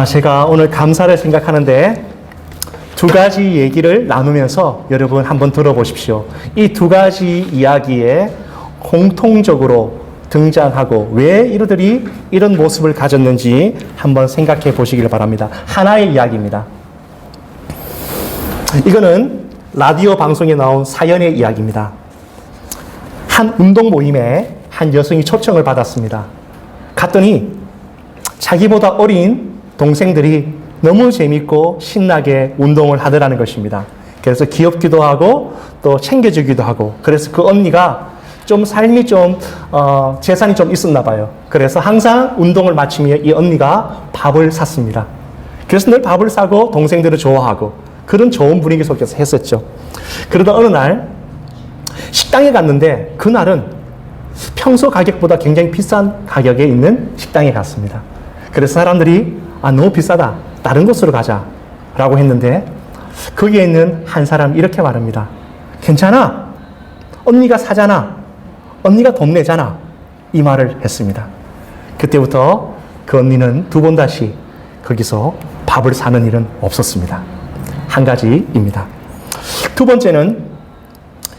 제가 오늘 감사를 생각하는데 두 가지 얘기를 나누면서 여러분 한번 들어보십시오. 이 두 가지 이야기에 공통적으로 등장하고 왜 이들이 이런 모습을 가졌는지 한번 생각해 보시길 바랍니다. 하나의 이야기입니다. 이거는 라디오 방송에 나온 사연의 이야기입니다. 한 운동 모임에 한 여성이 초청을 받았습니다. 갔더니 자기보다 어린 동생들이 너무 재밌고 신나게 운동을 하더라는 것입니다. 그래서 귀엽기도 하고 또 챙겨주기도 하고, 그래서 그 언니가 좀 삶이 재산이 좀 있었나 봐요. 그래서 항상 운동을 마치면 이 언니가 밥을 샀습니다. 그래서 늘 밥을 사고 동생들을 좋아하고 그런 좋은 분위기 속에서 했었죠. 그러다 어느 날 식당에 갔는데 그날은 평소 가격보다 굉장히 비싼 가격에 있는 식당에 갔습니다. 그래서 사람들이 너무 비싸다, 다른 곳으로 가자 라고 했는데 거기에 있는 한 사람이 이렇게 말합니다. 괜찮아, 언니가 사잖아, 언니가 돈 내잖아, 이 말을 했습니다. 그때부터 그 언니는 두 번 다시 거기서 밥을 사는 일은 없었습니다. 한 가지입니다. 두 번째는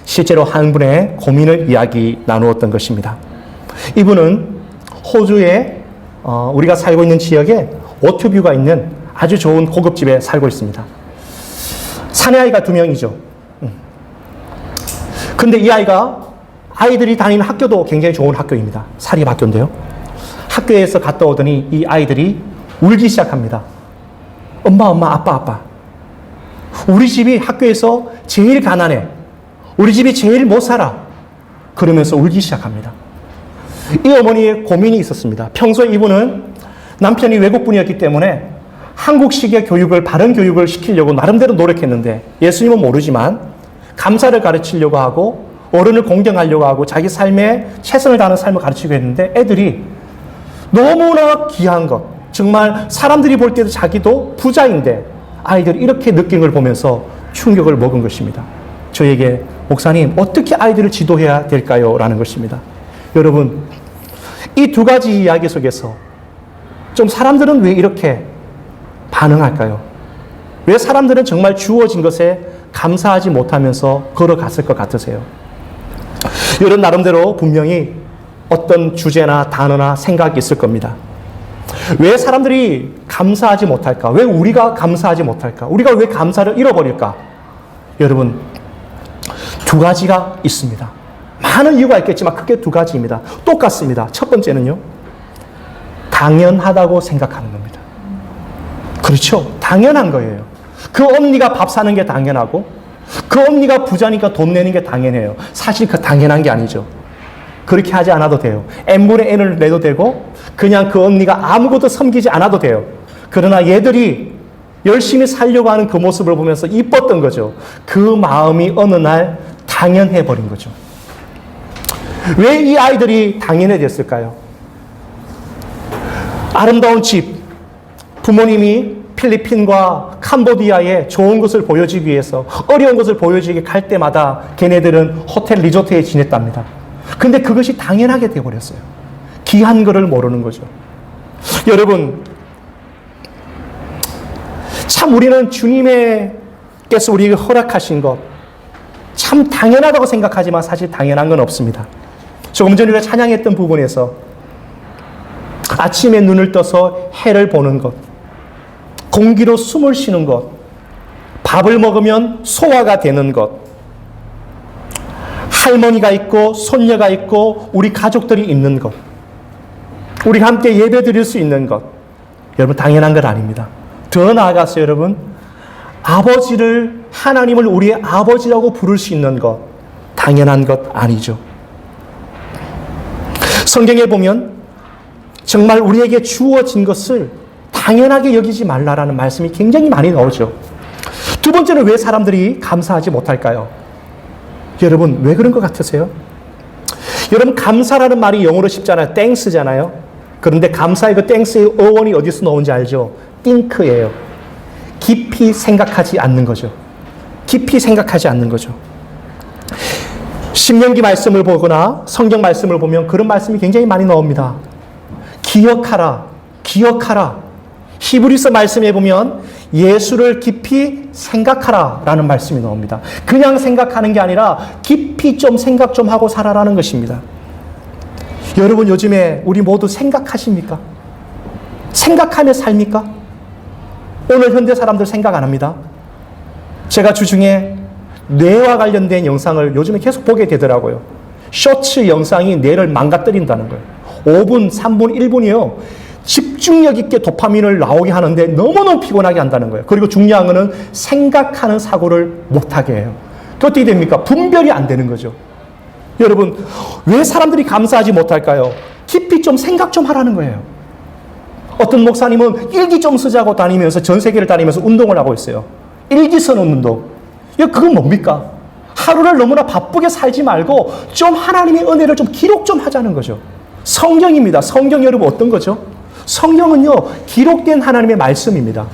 실제로 한 분의 고민을 이야기 나누었던 것입니다. 이분은 호주에 우리가 살고 있는 지역에 워터뷰가 있는 아주 좋은 고급집에 살고 있습니다. 사내아이가 2명이죠. 근데 이 아이들이 다니는 학교도 굉장히 좋은 학교입니다. 사립학교인데요. 학교에서 갔다 오더니 이 아이들이 울기 시작합니다. 엄마, 아빠. 우리 집이 학교에서 제일 가난해. 우리 집이 제일 못 살아. 그러면서 울기 시작합니다. 이 어머니의 고민이 있었습니다. 평소에 이분은 남편이 외국분이었기 때문에 한국식의 교육을, 바른 교육을 시키려고 나름대로 노력했는데 예수님은 모르지만 감사를 가르치려고 하고 어른을 공경하려고 하고 자기 삶에 최선을 다하는 삶을 가르치고 했는데 애들이 너무나 귀한 것, 정말 사람들이 볼 때도 자기도 부자인데 아이들이 이렇게 느낀 걸 보면서 충격을 먹은 것입니다. 저에게 목사님, 어떻게 아이들을 지도해야 될까요? 라는 것입니다. 여러분, 이 두 가지 이야기 속에서 좀 사람들은 왜 이렇게 반응할까요? 왜 사람들은 정말 주어진 것에 감사하지 못하면서 걸어갔을 것 같으세요? 여러분 나름대로 분명히 어떤 주제나 단어나 생각이 있을 겁니다. 왜 사람들이 감사하지 못할까? 왜 우리가 감사하지 못할까? 우리가 왜 감사를 잃어버릴까? 여러분, 두 가지가 있습니다. 많은 이유가 있겠지만 크게 두 가지입니다. 똑같습니다. 첫 번째는요, 당연하다고 생각하는 겁니다. 그렇죠? 당연한 거예요. 그 언니가 밥 사는 게 당연하고 그 언니가 부자니까 돈 내는 게 당연해요. 사실 그 당연한 게 아니죠. 그렇게 하지 않아도 돼요. n분의 n을 내도 되고 그냥 그 언니가 아무것도 섬기지 않아도 돼요. 그러나 얘들이 열심히 살려고 하는 그 모습을 보면서 이뻤던 거죠. 그 마음이 어느 날 당연해버린 거죠. 왜 이 아이들이 당연해졌을까요? 아름다운 집, 부모님이 필리핀과 캄보디아에 좋은 것을 보여주기 위해서 어려운 것을 보여주기 갈 때마다 걔네들은 호텔 리조트에 지냈답니다. 근데 그것이 당연하게 되어버렸어요. 귀한 거를 모르는 거죠. 여러분, 참 우리는 주님께서 우리에게 허락하신 것 참 당연하다고 생각하지만 사실 당연한 건 없습니다. 조금 전에 우리가 찬양했던 부분에서 아침에 눈을 떠서 해를 보는 것, 공기로 숨을 쉬는 것, 밥을 먹으면 소화가 되는 것, 할머니가 있고 손녀가 있고 우리 가족들이 있는 것, 우리가 함께 예배 드릴 수 있는 것, 여러분 당연한 것 아닙니다. 더 나아가서 여러분, 하나님을 우리의 아버지라고 부를 수 있는 것, 당연한 것 아니죠. 성경에 보면 정말 우리에게 주어진 것을 당연하게 여기지 말라라는 말씀이 굉장히 많이 나오죠. 두 번째는 왜 사람들이 감사하지 못할까요? 여러분, 왜 그런 것 같으세요? 여러분, 감사라는 말이 영어로 쉽잖아요. 땡스잖아요. 그런데 감사의 그 땡스의 어원이 어디서 나온지 알죠? think예요. 깊이 생각하지 않는 거죠. 깊이 생각하지 않는 거죠. 신명기 말씀을 보거나 성경 말씀을 보면 그런 말씀이 굉장히 많이 나옵니다. 기억하라. 히브리서 말씀에 보면 예수를 깊이 생각하라 라는 말씀이 나옵니다. 그냥 생각하는 게 아니라 깊이 좀 생각 좀 하고 살아라는 것입니다. 여러분 요즘에 우리 모두 생각하십니까? 생각하며 삽니까? 오늘 현대 사람들 생각 안 합니다. 제가 주중에 뇌와 관련된 영상을 요즘에 계속 보게 되더라고요. 쇼츠 영상이 뇌를 망가뜨린다는 거예요. 5분, 3분, 1분이요. 집중력 있게 도파민을 나오게 하는데 너무너무 피곤하게 한다는 거예요. 그리고 중요한 거는 생각하는 사고를 못하게 해요. 그 어떻게 됩니까? 분별이 안 되는 거죠. 여러분, 왜 사람들이 감사하지 못할까요? 깊이 좀 생각 좀 하라는 거예요. 어떤 목사님은 일기 좀 쓰자고 다니면서 전 세계를 다니면서 운동을 하고 있어요. 일기 쓰는 운동. 그건 뭡니까? 하루를 너무나 바쁘게 살지 말고 좀 하나님의 은혜를 좀 기록 좀 하자는 거죠. 성경입니다. 성경 여러분 어떤 거죠? 성경은요, 기록된 하나님의 말씀입니다.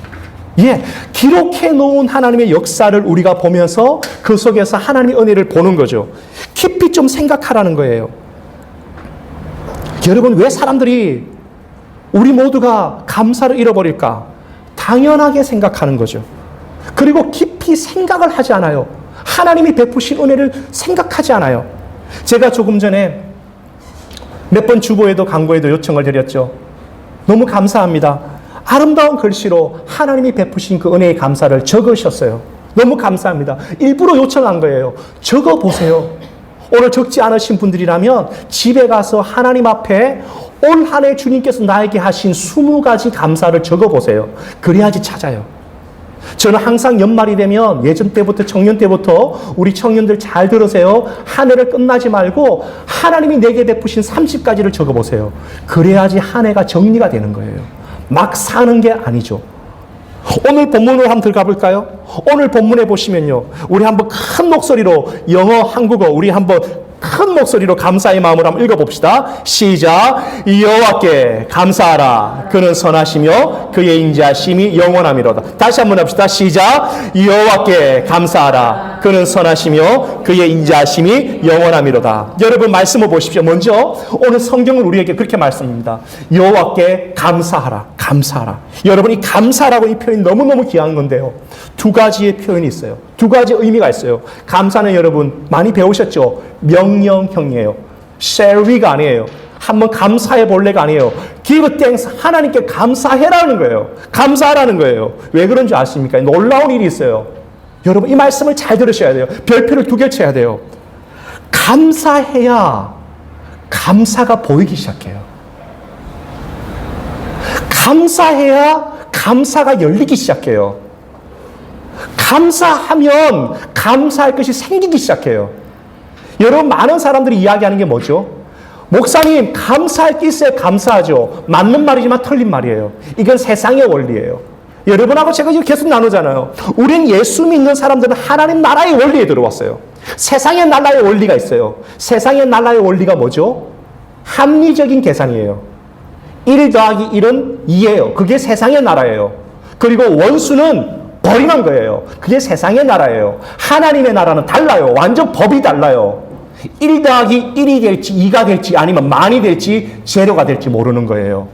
예, 기록해 놓은 하나님의 역사를 우리가 보면서 그 속에서 하나님의 은혜를 보는 거죠. 깊이 좀 생각하라는 거예요. 여러분, 왜 사람들이 우리 모두가 감사를 잃어버릴까? 당연하게 생각하는 거죠. 그리고 깊이 생각을 하지 않아요. 하나님이 베푸신 은혜를 생각하지 않아요. 제가 조금 전에 몇 번 주보에도 강구에도 요청을 드렸죠. 너무 감사합니다. 아름다운 글씨로 하나님이 베푸신 그 은혜의 감사를 적으셨어요. 너무 감사합니다. 일부러 요청한 거예요. 적어보세요. 오늘 적지 않으신 분들이라면 집에 가서 하나님 앞에 올 한 해 주님께서 나에게 하신 20가지 감사를 적어보세요. 그래야지 찾아요. 저는 항상 연말이 되면 예전 때부터 청년 때부터 우리 청년들 잘 들으세요. 한 해를 끝나지 말고 하나님이 내게 베푸신 30가지를 적어보세요. 그래야지 한 해가 정리가 되는 거예요. 막 사는 게 아니죠. 오늘 본문으로 한번 들어가 볼까요? 오늘 본문에 보시면요. 우리 한번 큰 목소리로 영어, 한국어 우리 한번 큰 목소리로 감사의 마음으로 한번 읽어봅시다. 시작. 여호와께 감사하라. 그는 선하시며 그의 인자심이 영원하미로다. 다시 한번 합시다. 시작. 여호와께 감사하라. 그는 선하시며 그의 인자심이 영원하미로다. 여러분 말씀을 보십시오. 먼저 오늘 성경은 우리에게 그렇게 말씀합니다. 여호와께 감사하라. 감사하라. 여러분 이 감사라고 이 표현이 너무너무 귀한 건데요. 두 가지의 표현이 있어요. 두 가지 의미가 있어요. 감사는 여러분 많이 배우셨죠? 명령형이에요. shall we가 아니에요. 한번 감사해 볼래가 아니에요. give thanks, 하나님께 감사해라는 거예요. 감사하라는 거예요. 왜 그런지 아십니까? 놀라운 일이 있어요. 여러분 이 말씀을 잘 들으셔야 돼요. 별표를 2개 쳐야 돼요. 감사해야 감사가 보이기 시작해요. 감사해야 감사가 열리기 시작해요. 감사하면 감사할 것이 생기기 시작해요. 여러분 많은 사람들이 이야기하는 게 뭐죠? 목사님 감사할 게 있어야 감사하죠. 맞는 말이지만 틀린 말이에요. 이건 세상의 원리예요. 여러분하고 제가 이거 계속 나누잖아요. 우린 예수 믿는 사람들은 하나님 나라의 원리에 들어왔어요. 세상의 나라의 원리가 있어요. 세상의 나라의 원리가 뭐죠? 합리적인 계산이에요. 1 더하기 1은 2예요. 그게 세상의 나라예요. 그리고 원수는 버리는 거예요. 그게 세상의 나라예요. 하나님의 나라는 달라요. 완전 법이 달라요. 1 더하기 1이 될지 2가 될지 아니면 만이 될지 제로가 될지 모르는 거예요.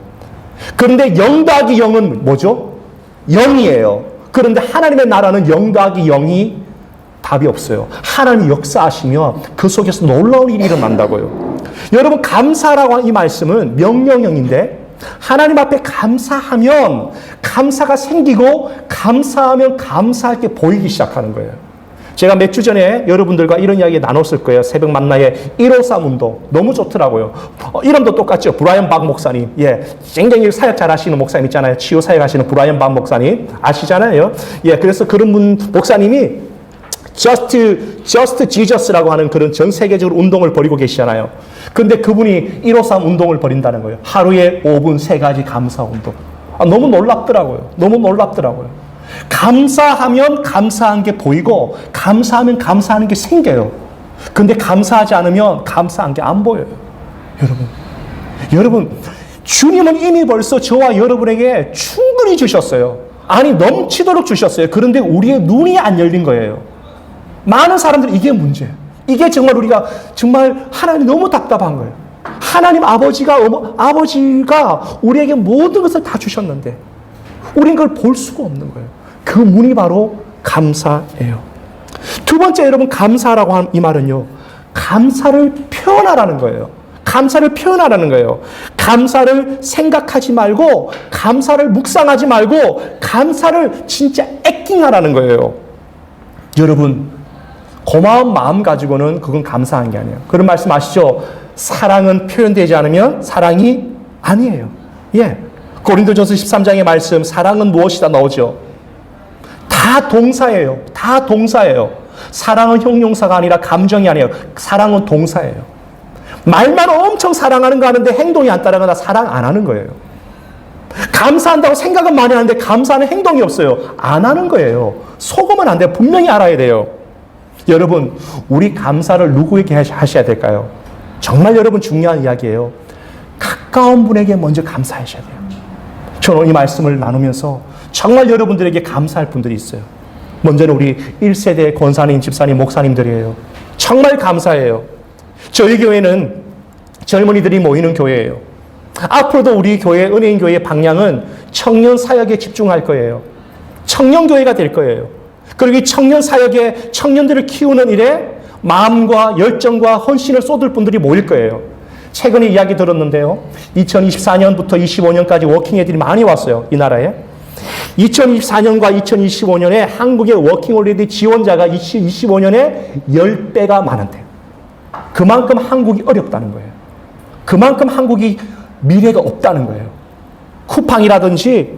그런데 0 더하기 0은 뭐죠? 0이에요. 그런데 하나님의 나라는 0 더하기 0이 답이 없어요. 하나님이 역사하시면 그 속에서 놀라운 일이 일어난다고요. 여러분 감사라고 하는 이 말씀은 명령형인데 하나님 앞에 감사하면 감사가 생기고 감사하면 감사할 게 보이기 시작하는 거예요. 제가 몇 주 전에 여러분들과 이런 이야기 나눴을 거예요. 새벽 만나의 153 운동. 너무 좋더라고요. 이름도 똑같죠. 브라이언 박 목사님. 예. 굉장히 사역 잘 하시는 목사님 있잖아요. 치유 사역 하시는 브라이언 박 목사님. 아시잖아요. 예. 그래서 그런 분, 목사님이 Just Jesus라고 하는 그런 전 세계적으로 운동을 벌이고 계시잖아요. 근데 그분이 153 운동을 벌인다는 거예요. 하루에 5분 3가지 감사 운동. 너무 놀랍더라고요. 너무 놀랍더라고요. 감사하면 감사한 게 보이고 감사하면 감사하는 게 생겨요. 근데 감사하지 않으면 감사한 게 안 보여요. 여러분 주님은 이미 벌써 저와 여러분에게 충분히 주셨어요. 아니 넘치도록 주셨어요. 그런데 우리의 눈이 안 열린 거예요. 많은 사람들이 이게 문제예요. 이게 정말 우리가 정말 하나님 너무 답답한 거예요. 하나님 아버지가 우리에게 모든 것을 다 주셨는데 우린 그걸 볼 수가 없는 거예요. 그 문이 바로 감사예요. 두 번째, 여러분, 감사라고 하는 이 말은요, 감사를 표현하라는 거예요. 감사를 표현하라는 거예요. 감사를 생각하지 말고, 감사를 묵상하지 말고, 감사를 진짜 액팅하라는 거예요. 여러분, 고마운 마음 가지고는 그건 감사한 게 아니에요. 그런 말씀 아시죠? 사랑은 표현되지 않으면 사랑이 아니에요. 예. 고린도전서 13장의 말씀, 사랑은 무엇이다 나오죠? 다 동사예요. 다 동사예요. 사랑은 형용사가 아니라 감정이 아니에요. 사랑은 동사예요. 말만 엄청 사랑하는 거 하는데 행동이 안 따라가다 사랑 안 하는 거예요. 감사한다고 생각은 많이 하는데 감사하는 행동이 없어요. 안 하는 거예요. 속으면 안 돼요. 분명히 알아야 돼요. 여러분, 우리 감사를 누구에게 하셔야 될까요? 정말 여러분 중요한 이야기예요. 가까운 분에게 먼저 감사하셔야 돼요. 저는 이 말씀을 나누면서 정말 여러분들에게 감사할 분들이 있어요. 먼저는 우리 1세대 권사님, 집사님, 목사님들이에요. 정말 감사해요. 저희 교회는 젊은이들이 모이는 교회예요. 앞으로도 우리 교회, 은혜인교회의 방향은 청년 사역에 집중할 거예요. 청년교회가 될 거예요. 그리고 이 청년 사역에 청년들을 키우는 일에 마음과 열정과 헌신을 쏟을 분들이 모일 거예요. 최근에 이야기 들었는데요. 2024년부터 25년까지 워킹애들이 많이 왔어요. 이 나라에. 2024년과 2025년에 한국의 워킹홀리데이 지원자가 2025년에 10배가 많은데 그만큼 한국이 어렵다는 거예요. 그만큼 한국이 미래가 없다는 거예요. 쿠팡이라든지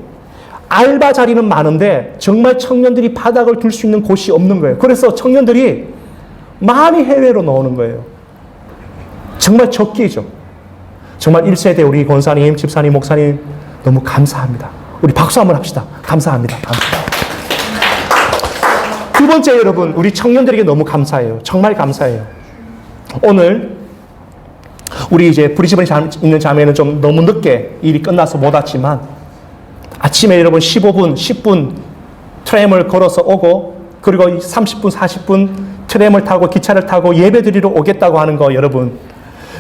알바 자리는 많은데 정말 청년들이 바닥을 둘 수 있는 곳이 없는 거예요. 그래서 청년들이 많이 해외로 나오는 거예요. 정말 적기죠. 정말 1세대 우리 권사님, 집사님, 목사님 너무 감사합니다. 우리 박수 한번 합시다. 감사합니다. 감사합니다. 두 번째, 여러분, 우리 청년들에게 너무 감사해요. 정말 감사해요. 오늘 우리 이제 브리즈번에 있는 자매는 좀 너무 늦게 일이 끝나서 못 왔지만 아침에 여러분 15분, 10분 트램을 걸어서 오고 그리고 30분, 40분 트램을 타고 기차를 타고 예배 드리러 오겠다고 하는 거 여러분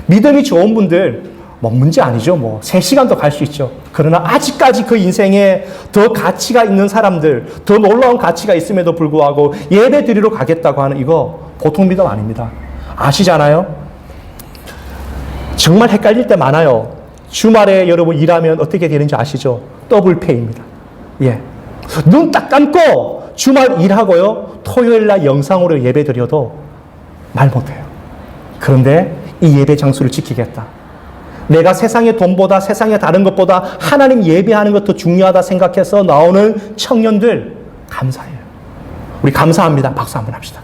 믿음이 좋은 분들 뭐 문제 아니죠. 뭐 3시간도 갈 수 있죠. 그러나 아직까지 그 인생에 더 가치가 있는 사람들, 더 놀라운 가치가 있음에도 불구하고 예배 드리러 가겠다고 하는 이거 보통 믿음 아닙니다. 아시잖아요? 정말 헷갈릴 때 많아요. 주말에 여러분 일하면 어떻게 되는지 아시죠? 더블 페이입니다. 예. 눈 딱 감고 주말 일하고요. 토요일 날 영상으로 예배 드려도 말 못해요. 그런데 이 예배 장소를 지키겠다. 내가 세상의 돈보다 세상의 다른 것보다 하나님 예배하는 것도 중요하다 생각해서 나오는 청년들 감사해요. 우리 감사합니다. 박수 한번 합시다.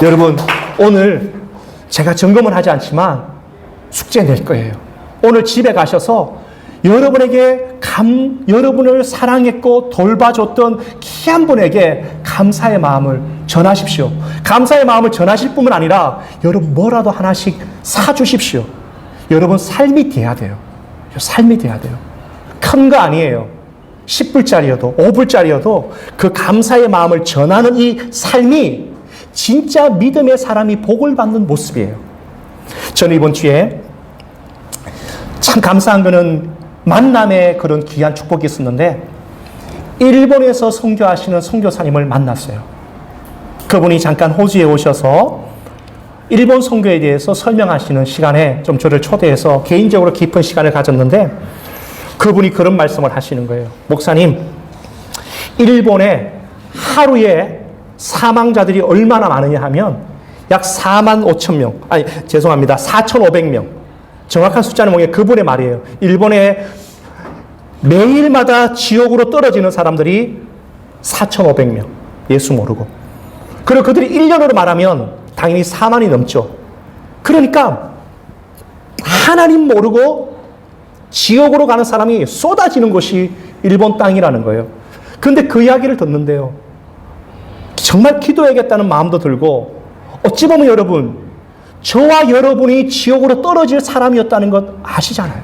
여러분, 오늘 제가 점검을 하지 않지만 숙제 낼 거예요. 오늘 집에 가셔서 여러분에게 여러분을 사랑했고 돌봐줬던 귀한 분에게 감사의 마음을 전하십시오. 감사의 마음을 전하실 뿐만 아니라 여러분 뭐라도 하나씩 사주십시오. 여러분 삶이 돼야 돼요. 삶이 돼야 돼요. 큰 거 아니에요. 10불짜리여도 5불짜리여도 그 감사의 마음을 전하는 이 삶이 진짜 믿음의 사람이 복을 받는 모습이에요. 저는 이번 주에 참 감사한 거는 만남의 그런 귀한 축복이 있었는데 일본에서 선교하시는 선교사님을 만났어요. 그분이 잠깐 호주에 오셔서 일본 선교에 대해서 설명하시는 시간에 좀 저를 초대해서 개인적으로 깊은 시간을 가졌는데 그분이 그런 말씀을 하시는 거예요. 목사님, 일본에 하루에 사망자들이 얼마나 많으냐 하면 약 4만 5천 명, 아니 죄송합니다. 4,500명. 정확한 숫자는 뭐냐 그분의 말이에요. 일본에 매일마다 지옥으로 떨어지는 사람들이 4,500명. 예수 모르고. 그리고 그들이 1년으로 말하면 당연히 4만이 넘죠. 그러니까 하나님 모르고 지옥으로 가는 사람이 쏟아지는 곳이 일본 땅이라는 거예요. 그런데 그 이야기를 듣는데요. 정말 기도해야겠다는 마음도 들고 어찌 보면 여러분 저와 여러분이 지옥으로 떨어질 사람이었다는 것 아시잖아요.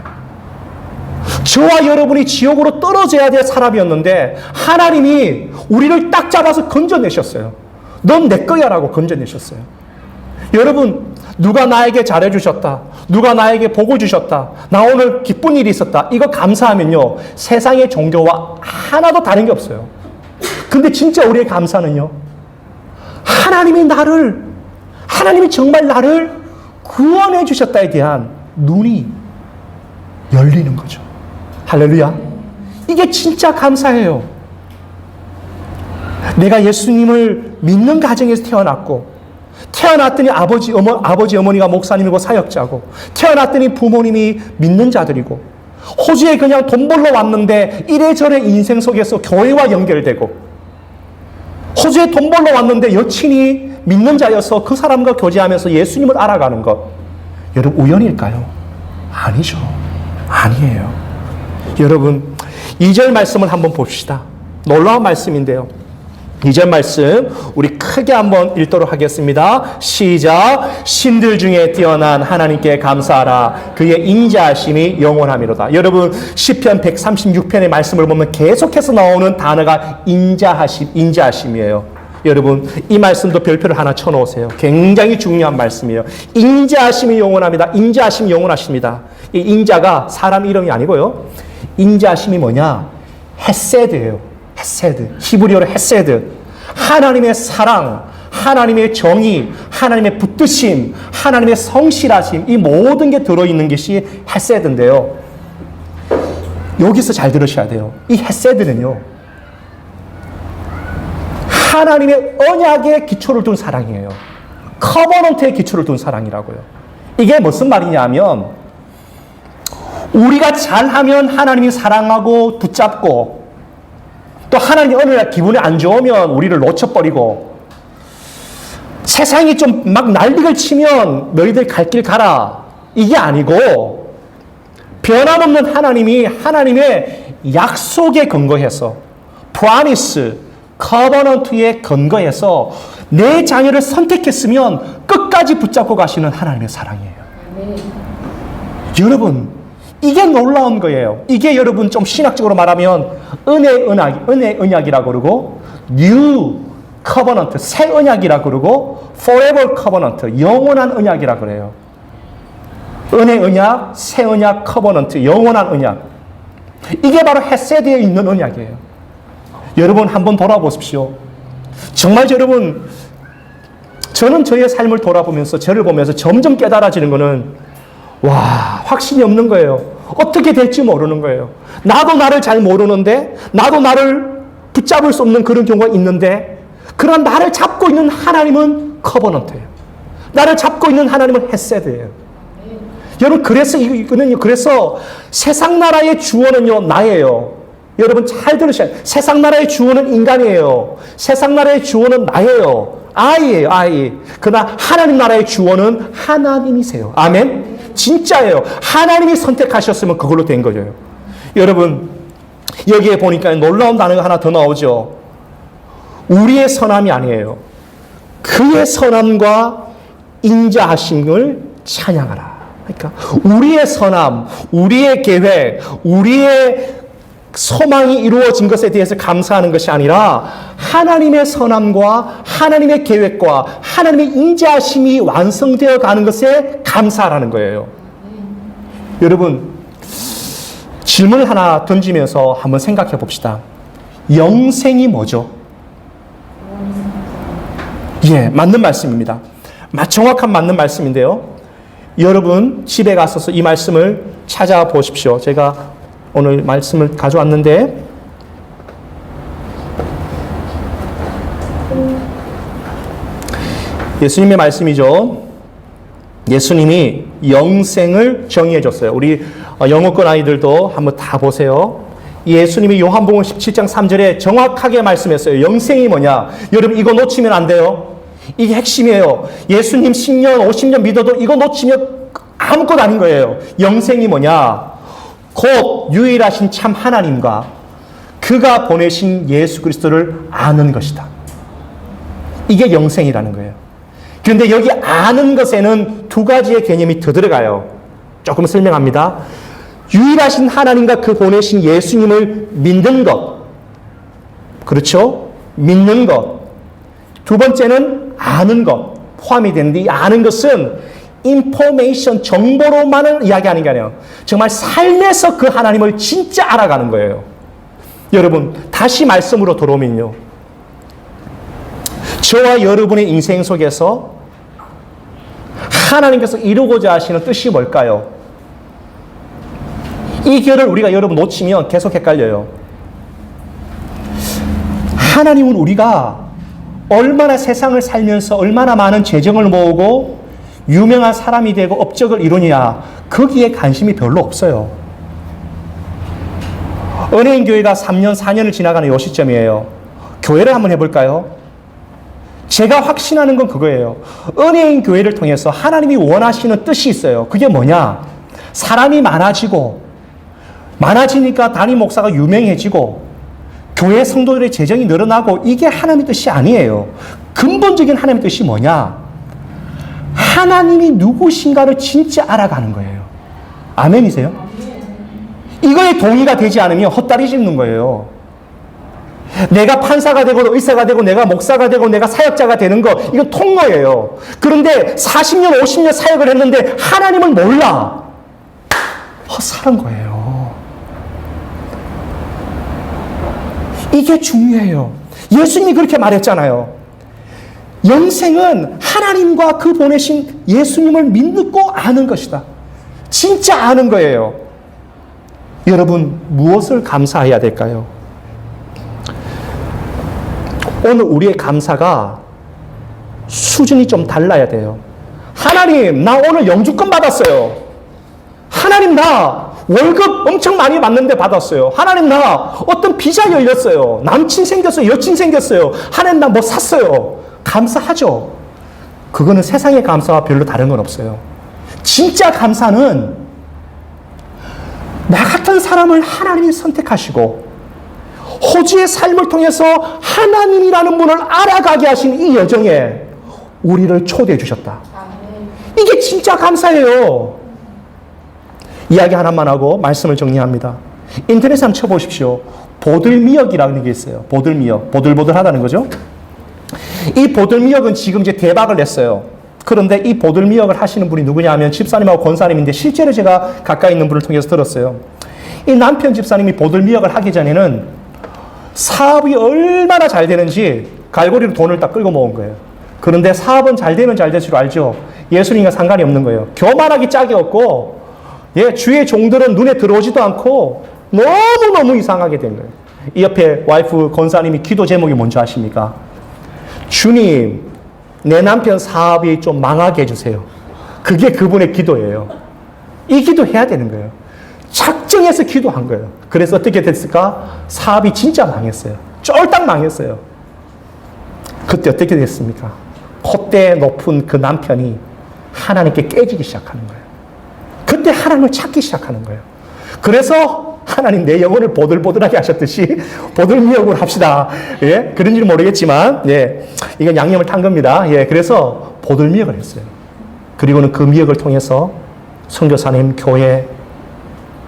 저와 여러분이 지옥으로 떨어져야 될 사람이었는데 하나님이 우리를 딱 잡아서 건져내셨어요. 넌 내 거야 라고 건져내셨어요. 여러분 누가 나에게 잘해주셨다. 누가 나에게 복을 주셨다. 나 오늘 기쁜 일이 있었다. 이거 감사하면요. 세상의 종교와 하나도 다른 게 없어요. 근데 진짜 우리의 감사는요. 하나님이 정말 나를 구원해 주셨다에 대한 눈이 열리는 거죠. 할렐루야. 이게 진짜 감사해요. 내가 예수님을 믿는 가정에서 태어났더니 아버지, 어머니가 목사님이고 사역자고, 태어났더니 부모님이 믿는 자들이고, 호주에 그냥 돈 벌러 왔는데 이래저래 인생 속에서 교회와 연결되고, 호주에 돈 벌러 왔는데 여친이 믿는 자여서 그 사람과 교제하면서 예수님을 알아가는 것. 여러분, 우연일까요? 아니죠. 아니에요. 여러분, 2절 말씀을 한번 봅시다. 놀라운 말씀인데요. 2절 말씀 우리 크게 한번 읽도록 하겠습니다. 시작. 신들 중에 뛰어난 하나님께 감사하라. 그의 인자하심이 영원하미로다. 여러분, 시편 136편의 말씀을 보면 계속해서 나오는 단어가 인자하심이에요. 여러분, 이 말씀도 별표를 하나 쳐놓으세요. 굉장히 중요한 말씀이에요. 인자하심이 영원합니다. 인자하심이 영원하십니다. 이 인자가 사람 이름이 아니고요. 인자하심이 뭐냐? 헤세드예요. 헤세드. 히브리어로 헤세드. 하나님의 사랑, 하나님의 정의, 하나님의 붙드심, 하나님의 성실하심, 이 모든 게 들어있는 것이 헤세드인데요. 여기서 잘 들으셔야 돼요. 이 헤세드는요, 하나님의 언약에 기초를 둔 사랑이에요. 커버넌트에 기초를 둔 사랑이라고요. 이게 무슨 말이냐면, 우리가 잘하면 하나님이 사랑하고 붙잡고, 또 하나님이 어느 날 기분이 안 좋으면 우리를 놓쳐버리고, 세상이 좀 막 난리를 치면 너희들 갈 길 가라, 이게 아니고, 변함없는 하나님이 하나님의 약속에 근거해서, 프로미스, 커버넌트에 근거해서 내 자녀를 선택했으면 끝까지 붙잡고 가시는 하나님의 사랑이에요. 여러분, 이게 놀라운 거예요. 이게 여러분 좀 신학적으로 말하면 은혜 언약이라고 그러고, New Covenant, 새 언약이라고 그러고, Forever Covenant, 영원한 언약이라고 그래요. 은혜 언약, 새 언약, Covenant, 영원한 언약. 이게 바로 헤세드에 있는 언약이에요. 여러분 한번 돌아보십시오. 정말 여러분, 저는 저의 삶을 돌아보면서 저를 보면서 점점 깨달아지는 거는, 와, 확신이 없는 거예요. 어떻게 될지 모르는 거예요. 나도 나를 잘 모르는데, 나도 나를 붙잡을 수 없는 그런 경우가 있는데, 그러나 나를 잡고 있는 하나님은 커버넌트예요. 나를 잡고 있는 하나님은 헤세드예요. 여러분, 그래서 세상 나라의 주원은요, 나예요. 여러분 잘 들으셔야 돼요. 세상 나라의 주원은 인간이에요. 세상 나라의 주원은 나예요. 아이예요, 아이. 그러나 하나님 나라의 주원은 하나님이세요. 아멘? 진짜예요. 하나님이 선택하셨으면 그걸로 된 거예요. 여러분, 여기에 보니까 놀라운 단어가 하나 더 나오죠. 우리의 선함이 아니에요. 그의 선함과 인자하심을 찬양하라. 그러니까 우리의 선함, 우리의 계획, 우리의 소망이 이루어진 것에 대해서 감사하는 것이 아니라 하나님의 선함과 하나님의 계획과 하나님의 인자하심이 완성되어 가는 것에 감사하라는 거예요. 여러분, 질문을 하나 던지면서 한번 생각해 봅시다. 영생이 뭐죠? 예, 맞는 말씀입니다. 정확한 맞는 말씀인데요. 여러분 집에 가셔서 이 말씀을 찾아보십시오. 제가 오늘 말씀을 가져왔는데, 예수님의 말씀이죠. 예수님이 영생을 정의해 줬어요. 우리 영어권 아이들도 한번 다 보세요. 예수님이 요한복음 17장 3절에 정확하게 말씀했어요. 영생이 뭐냐? 여러분 이거 놓치면 안 돼요. 이게 핵심이에요. 예수님 10년, 50년 믿어도 이거 놓치면 아무것도 아닌 거예요. 영생이 뭐냐? 곧 유일하신 참 하나님과 그가 보내신 예수 그리스도를 아는 것이다. 이게 영생이라는 거예요. 그런데 여기 아는 것에는 두 가지의 개념이 더 들어가요. 조금 설명합니다. 유일하신 하나님과 그 보내신 예수님을 믿는 것. 그렇죠? 믿는 것. 두 번째는 아는 것. 포함이 되는데, 이 아는 것은 인포메이션, 정보로만을 이야기하는 게 아니에요. 정말 삶에서 그 하나님을 진짜 알아가는 거예요. 여러분, 다시 말씀으로 돌아오면요. 저와 여러분의 인생 속에서 하나님께서 이루고자 하시는 뜻이 뭘까요? 이 결을 우리가 여러분 놓치면 계속 헷갈려요. 하나님은 우리가 얼마나 세상을 살면서 얼마나 많은 재정을 모으고 유명한 사람이 되고 업적을 이루느냐, 거기에 관심이 별로 없어요. 은혜인 교회가 3년, 4년을 지나가는 이 시점이에요. 교회를 한번 해볼까요? 제가 확신하는 건 그거예요. 은혜인 교회를 통해서 하나님이 원하시는 뜻이 있어요. 그게 뭐냐? 사람이 많아지니까 담임 목사가 유명해지고 교회 성도들의 재정이 늘어나고, 이게 하나님의 뜻이 아니에요. 근본적인 하나님의 뜻이 뭐냐? 하나님이 누구신가를 진짜 알아가는 거예요. 아멘이세요? 이거에 동의가 되지 않으면 헛다리 짚는 거예요. 내가 판사가 되고 의사가 되고 내가 목사가 되고 내가 사역자가 되는 거, 이거 통로예요. 그런데 40년 50년 사역을 했는데 하나님을 몰라. 헛살은 거예요. 이게 중요해요. 예수님이 그렇게 말했잖아요. 영생은 하나님과 그 보내신 예수님을 믿고 아는 것이다. 진짜 아는 거예요. 여러분, 무엇을 감사해야 될까요? 오늘 우리의 감사가 수준이 좀 달라야 돼요. 하나님, 나 오늘 영주권 받았어요. 하나님, 나 월급 엄청 많이 받는데 받았어요. 하나님, 나 어떤 비자 열렸어요. 남친 생겼어요. 여친 생겼어요. 하나님, 나 뭐 샀어요. 감사하죠. 그거는 세상의 감사와 별로 다른 건 없어요. 진짜 감사는 나 같은 사람을 하나님이 선택하시고 호주의 삶을 통해서 하나님이라는 분을 알아가게 하신 이 여정에 우리를 초대해 주셨다. 이게 진짜 감사예요. 이야기 하나만 하고 말씀을 정리합니다. 인터넷에 한번 쳐보십시오. 보들미역이라는 게 있어요. 보들미역. 보들보들하다는 거죠. 이 보들미역은 지금 이제 대박을 냈어요. 그런데 이 보들미역을 하시는 분이 누구냐 하면 집사님하고 권사님인데, 실제로 제가 가까이 있는 분을 통해서 들었어요. 이 남편 집사님이 보들미역을 하기 전에는 사업이 얼마나 잘 되는지 갈고리로 돈을 딱 끌고 모은 거예요. 그런데 사업은 잘 되면 잘 될 줄 알죠. 예수님과 상관이 없는 거예요. 교만하기 짝이 없고, 주의 종들은 눈에 들어오지도 않고 너무너무 이상하게 된 거예요. 이 옆에 와이프 권사님이 기도 제목이 뭔지 아십니까? 주님, 내 남편 사업이 좀 망하게 해주세요. 그게 그분의 기도예요. 이 기도 해야 되는 거예요. 작정해서 기도한 거예요. 그래서 어떻게 됐을까? 사업이 진짜 망했어요. 쫄딱 망했어요. 그때 어떻게 됐습니까? 콧대 높은 그 남편이 하나님께 깨지기 시작하는 거예요. 그때 하나님을 찾기 시작하는 거예요. 그래서 하나님, 내 영혼을 보들보들하게 하셨듯이 보들미역을 합시다. 그런지는 모르겠지만, 이건 양념을 탄 겁니다. 그래서 보들미역을 했어요. 그리고는 그 미역을 통해서 선교사님, 교회,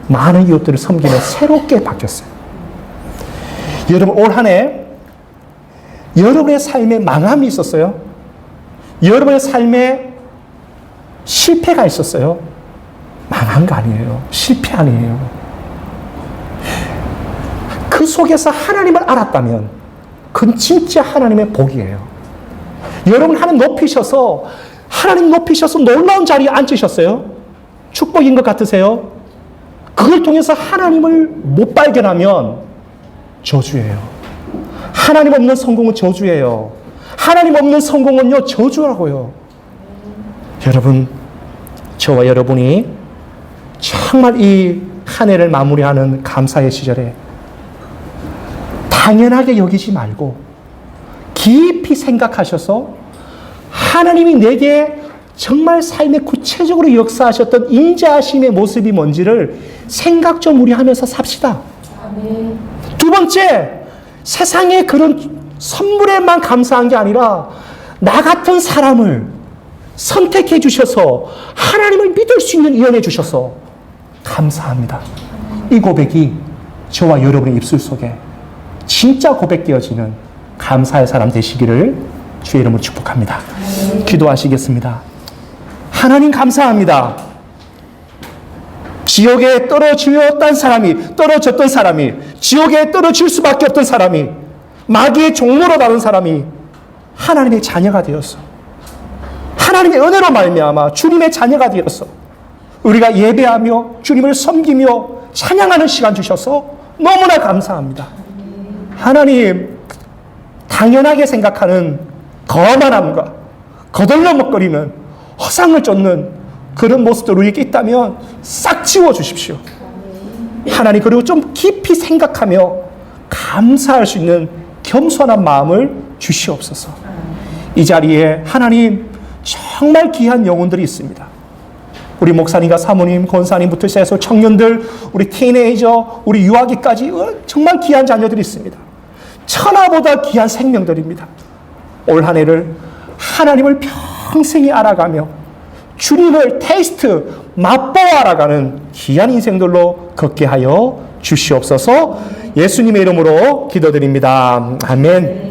많은 이웃들을 섬기는 새롭게 바뀌었어요. 여러분, 올 한 해 여러분의 삶에 망함이 있었어요? 여러분의 삶에 실패가 있었어요? 망한 거 아니에요. 실패 아니에요. 그 속에서 하나님을 알았다면 그건 진짜 하나님의 복이에요. 여러분, 하나님 높이셔서 놀라운 자리에 앉으셨어요? 축복인 것 같으세요? 그걸 통해서 하나님을 못 발견하면 저주예요. 하나님 없는 성공은 저주예요. 하나님 없는 성공은요, 저주라고요. 여러분, 저와 여러분이 정말 이 한 해를 마무리하는 감사의 시절에 당연하게 여기지 말고 깊이 생각하셔서 하나님이 내게 정말 삶에 구체적으로 역사하셨던 인자하심의 모습이 뭔지를 생각 좀 우리 하면서 삽시다. 아멘. 두 번째, 세상의 그런 선물에만 감사한 게 아니라 나 같은 사람을 선택해 주셔서 하나님을 믿을 수 있는 인연해 주셔서 감사합니다. 이 고백이 저와 여러분의 입술 속에 진짜 고백되어지는 감사의 사람 되시기를 주의 이름으로 축복합니다. 기도하시겠습니다. 하나님 감사합니다. 지옥에 떨어졌던 사람이, 지옥에 떨어질 수밖에 없던 사람이, 마귀의 종로로 나온 사람이 하나님의 자녀가 되었어. 하나님의 은혜로 말미암아 주님의 자녀가 되었어. 우리가 예배하며 주님을 섬기며 찬양하는 시간 주셔서 너무나 감사합니다. 하나님, 당연하게 생각하는 거만함과 거들먹거리는 허상을 쫓는 그런 모습들 우리에게 있다면 싹 지워주십시오. 하나님, 그리고 좀 깊이 생각하며 감사할 수 있는 겸손한 마음을 주시옵소서. 이 자리에 하나님 정말 귀한 영혼들이 있습니다. 우리 목사님과 사모님, 권사님부터 시작해서 청년들, 우리 티네이저, 우리 유아기까지 정말 귀한 자녀들이 있습니다. 천하보다 귀한 생명들입니다. 올 한 해를 하나님을 평생히 알아가며 주님을 맛보아 알아가는 귀한 인생들로 걷게 하여 주시옵소서. 예수님의 이름으로 기도드립니다. 아멘.